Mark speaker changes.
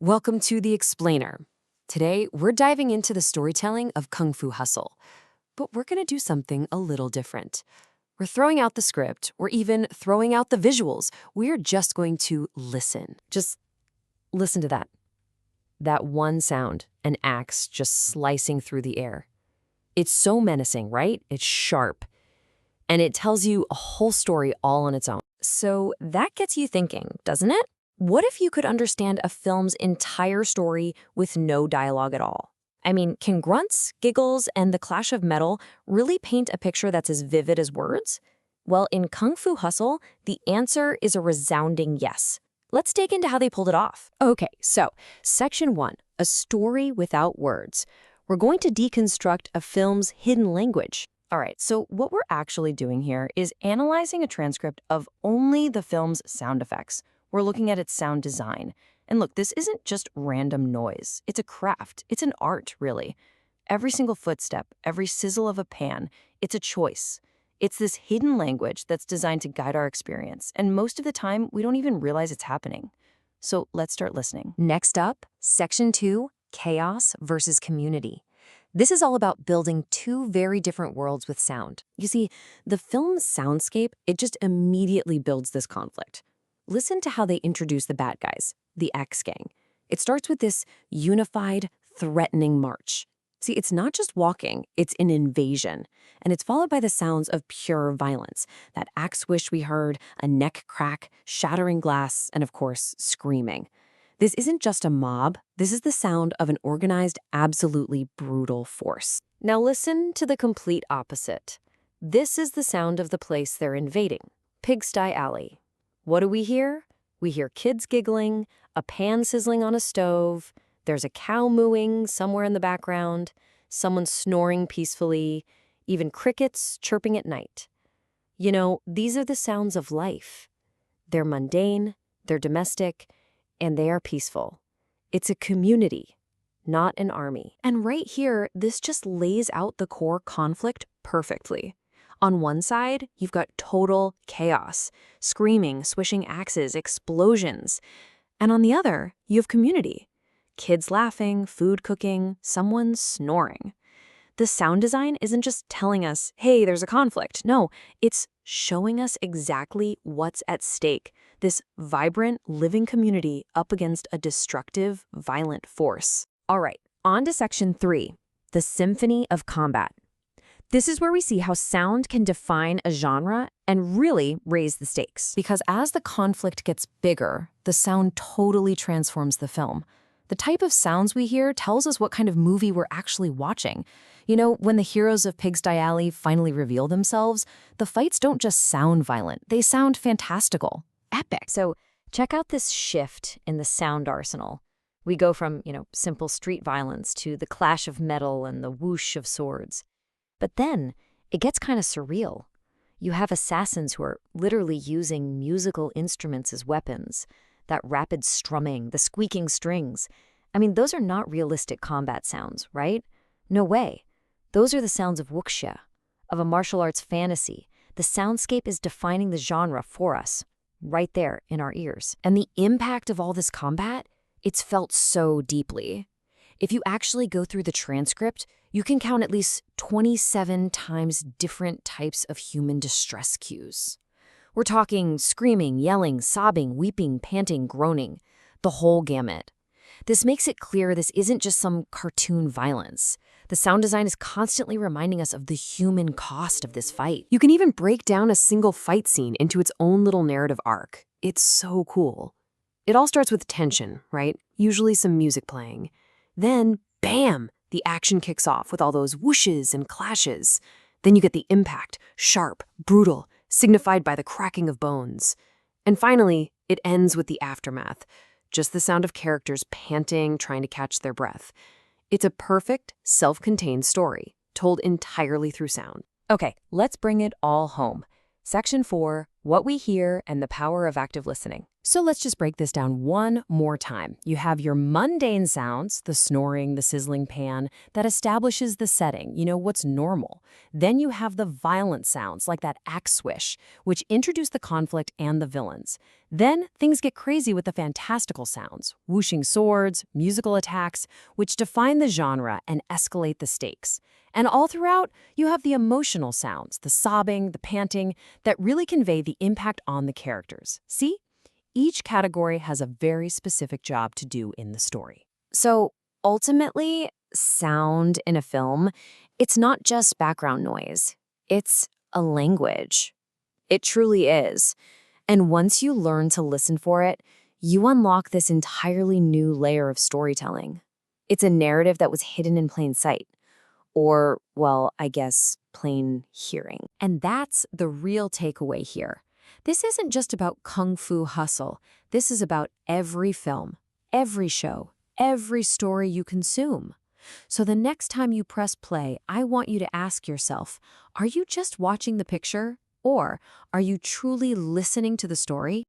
Speaker 1: Welcome to The Explainer. Today, we're diving into the storytelling of Kung Fu Hustle, but we're going to do something a little different. We're throwing out the script, or even throwing out the visuals. We're just going to listen. Just listen to that. That one sound, an axe just slicing through the air. It's so menacing, right? It's sharp. And it tells you a whole story all on its own. So that gets you thinking, doesn't it? What if you could understand a film's entire story with no dialogue at all? I mean, can grunts, giggles, and the clash of metal really paint a picture that's as vivid as words? Well, in Kung Fu Hustle, the answer is a resounding yes. Let's dig into how they pulled it off. Okay, so Section 1, a story without words. We're going to deconstruct a film's hidden language. All right, so what we're actually doing here is analyzing a transcript of only the film's sound effects. We're looking at its sound design. And look, this isn't just random noise. It's a craft. It's an art, really. Every single footstep, every sizzle of a pan, it's a choice. It's this hidden language that's designed to guide our experience. And most of the time, we don't even realize it's happening. So let's start listening. Next up, Section 2, Chaos versus Community. This is all about building two very different worlds with sound. You see, the film's soundscape, it just immediately builds this conflict. Listen to how they introduce the bad guys, the X Gang. It starts with this unified, threatening march. See, it's not just walking, it's an invasion. And it's followed by the sounds of pure violence. That axe swish we heard, a neck crack, shattering glass, and of course, screaming. This isn't just a mob, this is the sound of an organized, absolutely brutal force. Now listen to the complete opposite. This is the sound of the place they're invading, Pigsty Alley. What do we hear? We hear kids giggling, a pan sizzling on a stove, there's a cow mooing somewhere in the background, someone snoring peacefully, even crickets chirping at night. You know, these are the sounds of life. They're mundane, they're domestic, and they are peaceful. It's a community, not an army. And right here, this just lays out the core conflict perfectly. On one side, you've got total chaos, screaming, swishing axes, explosions. And on the other, you have community. Kids laughing, food cooking, someone snoring. The sound design isn't just telling us, hey, there's a conflict. No, it's showing us exactly what's at stake. This vibrant, living community up against a destructive, violent force. All right, on to Section 3, the Symphony of Combat. This is where we see how sound can define a genre and really raise the stakes. Because as the conflict gets bigger, the sound totally transforms the film. The type of sounds we hear tells us what kind of movie we're actually watching. You know, when the heroes of Pigsty Alley finally reveal themselves, the fights don't just sound violent, they sound fantastical, epic. So check out this shift in the sound arsenal. We go from, simple street violence to the clash of metal and the whoosh of swords. But then it gets kind of surreal. You have assassins who are literally using musical instruments as weapons. That rapid strumming, the squeaking strings. I mean, those are not realistic combat sounds, right? No way. Those are the sounds of wuxia, of a martial arts fantasy. The soundscape is defining the genre for us, right there in our ears. And the impact of all this combat, it's felt so deeply. If you actually go through the transcript, you can count at least 27 times different types of human distress cues. We're talking screaming, yelling, sobbing, weeping, panting, groaning, the whole gamut. This makes it clear this isn't just some cartoon violence. The sound design is constantly reminding us of the human cost of this fight. You can even break down a single fight scene into its own little narrative arc. It's so cool. It all starts with tension, right? Usually some music playing. Then, bam! The action kicks off with all those whooshes and clashes. Then you get the impact, sharp, brutal, signified by the cracking of bones. And finally, it ends with the aftermath, just the sound of characters panting, trying to catch their breath. It's a perfect, self-contained story, told entirely through sound. Okay, let's bring it all home. Section 4, what we hear, and the power of active listening. So let's just break this down one more time. You have your mundane sounds, the snoring, the sizzling pan, that establishes the setting, what's normal. Then you have the violent sounds, like that axe swish, which introduce the conflict and the villains. Then things get crazy with the fantastical sounds, whooshing swords, musical attacks, which define the genre and escalate the stakes. And all throughout, you have the emotional sounds, the sobbing, the panting, that really convey the impact on the characters. See? Each category has a very specific job to do in the story. So ultimately, sound in a film, it's not just background noise. It's a language. It truly is. And once you learn to listen for it, you unlock this entirely new layer of storytelling. It's a narrative that was hidden in plain sight. Or, well, I guess, plain hearing. And that's the real takeaway here. This isn't just about Kung Fu Hustle. This is about every film, every show, every story you consume. So the next time you press play, I want you to ask yourself, are you just watching the picture? Or are you truly listening to the story?